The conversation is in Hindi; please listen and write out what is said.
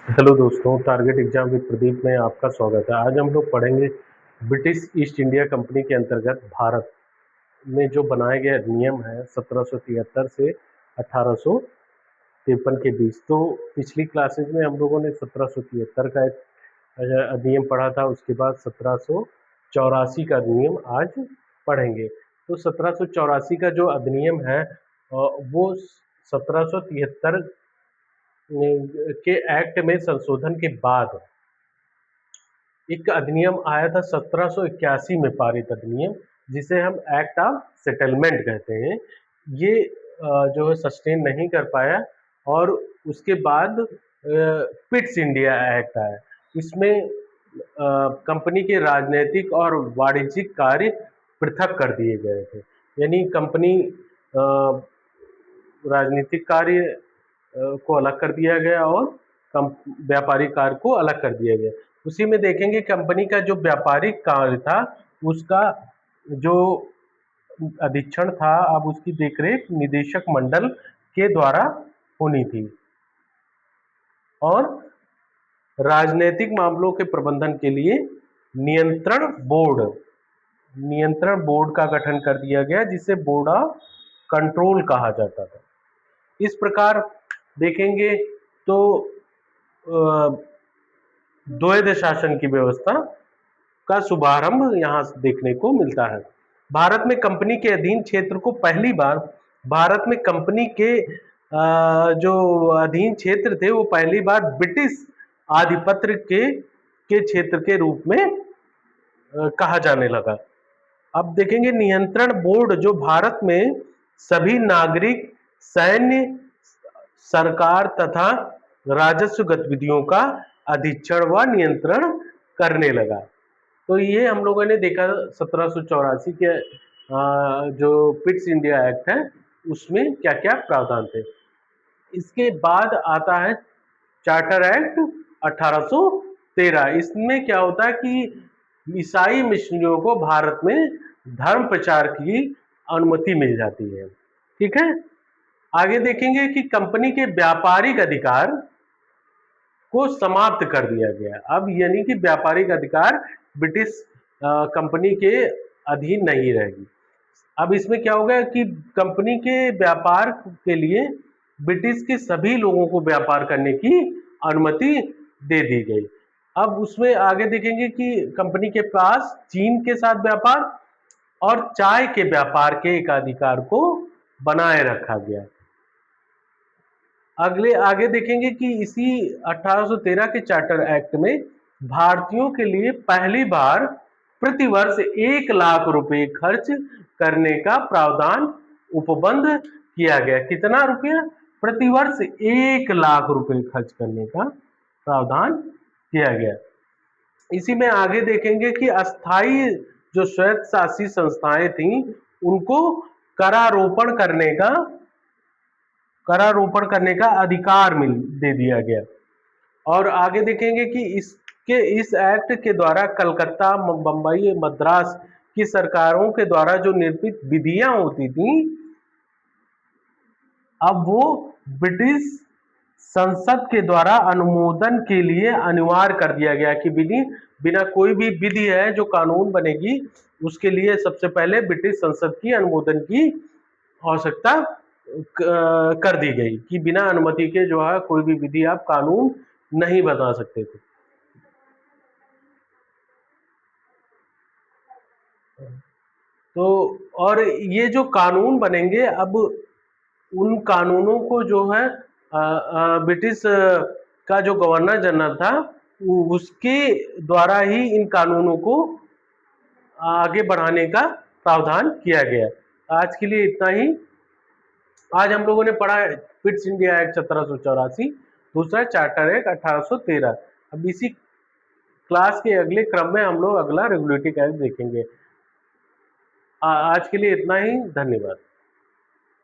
हेलो दोस्तों, टारगेट एग्जाम विद प्रदीप में आपका स्वागत है। आज हम लोग पढ़ेंगे ब्रिटिश ईस्ट इंडिया कंपनी के अंतर्गत भारत में जो बनाए गए अधिनियम है 1773 से 1853 के बीच। तो पिछली क्लासेज में हम लोगों ने 1773 का एक अधिनियम पढ़ा था, उसके बाद 1784 का अधिनियम आज पढ़ेंगे। तो 1784 का जो अधिनियम है वो 1773 के एक्ट में संशोधन के बाद एक अधिनियम आया था 1781 में पारित अधिनियम, जिसे हम एक्ट ऑफ सेटलमेंट कहते हैं। ये जो है सस्टेन नहीं कर पाया और उसके बाद पिट्स इंडिया एक्ट आया। इसमें कंपनी के राजनीतिक और वाणिज्यिक कार्य पृथक कर दिए गए थे। यानी कंपनी राजनीतिक कार्य को अलग कर दिया गया और व्यापारिक कार्य को अलग कर दिया गया। उसी में देखेंगे कंपनी का जो व्यापारिक कार्य था उसका जो अधीक्षण था, अब उसकी देखरेख निदेशक मंडल के द्वारा होनी थी और राजनीतिक मामलों के प्रबंधन के लिए नियंत्रण बोर्ड का गठन कर दिया गया, जिसे बोर्ड ऑफ कंट्रोल कहा जाता था। इस प्रकार देखेंगे तो द्वैध शासन की व्यवस्था का शुभारंभ यहाँ देखने को मिलता है। भारत में कंपनी के अधीन क्षेत्र को पहली बार भारत में कंपनी के जो अधीन क्षेत्र थे वो पहली बार ब्रिटिश आधिपत्य के क्षेत्र के रूप में कहा जाने लगा। अब देखेंगे नियंत्रण बोर्ड जो भारत में सभी नागरिक, सैन्य, सरकार तथा राजस्व गतिविधियों का अधीक्षण व नियंत्रण करने लगा। तो ये हम लोगों ने देखा 1784 के जो पिट्स इंडिया एक्ट है उसमें क्या क्या प्रावधान थे। इसके बाद आता है चार्टर एक्ट 1813। इसमें क्या होता है कि ईसाई मिशनरियों को भारत में धर्म प्रचार की अनुमति मिल जाती है। ठीक है, आगे देखेंगे कि कंपनी के व्यापारिक अधिकार को समाप्त कर दिया गया। अब यानी कि व्यापारिक अधिकार ब्रिटिश कंपनी के अधीन नहीं रहेगी। अब इसमें क्या होगा कि कंपनी के व्यापार के लिए ब्रिटिश के सभी लोगों को व्यापार करने की अनुमति दे दी गई। अब उसमें आगे देखेंगे कि कंपनी के पास चीन के साथ व्यापार और चाय के व्यापार के एकाधिकार को बनाए रखा गया। आगे देखेंगे कि इसी 1813 के चार्टर एक्ट में भारतीयों के लिए पहली बार प्रतिवर्ष 1 लाख रुपए खर्च करने का प्रावधान उपबंध किया गया। कितना रुपया? प्रतिवर्ष 1 लाख रुपए खर्च करने का प्रावधान किया गया। इसी में आगे देखेंगे कि अस्थाई जो स्वायत्तशासी संस्थाएं थीं उनको करारोपण करने का अधिकार दे दिया गया। और आगे देखेंगे कि इस एक्ट के द्वारा कलकत्ता, बंबई, मद्रास की सरकारों के द्वारा जो निर्मित विधियां होती थी अब वो ब्रिटिश संसद के द्वारा अनुमोदन के लिए अनिवार्य कर दिया गया कि बिना कोई भी विधि है जो कानून बनेगी उसके लिए सबसे पहले ब्रिटिश संसद की अनुमोदन की आवश्यकता कर दी गई कि बिना अनुमति के जो है कोई भी विधि आप कानून नहीं बना सकते थे। तो और ये जो कानून बनेंगे अब उन कानूनों को जो है ब्रिटिश का जो गवर्नर जनरल था उसके द्वारा ही इन कानूनों को आगे बढ़ाने का प्रावधान किया गया। आज के लिए इतना ही। आज हम लोगों ने पढ़ा पिट्स इंडिया एक्ट 1784, दूसरा चार्टर एक्ट 1813। अब इसी क्लास के अगले क्रम में हम लोग अगला रेगुलेटरी एक्ट देखेंगे। आज के लिए इतना ही। धन्यवाद।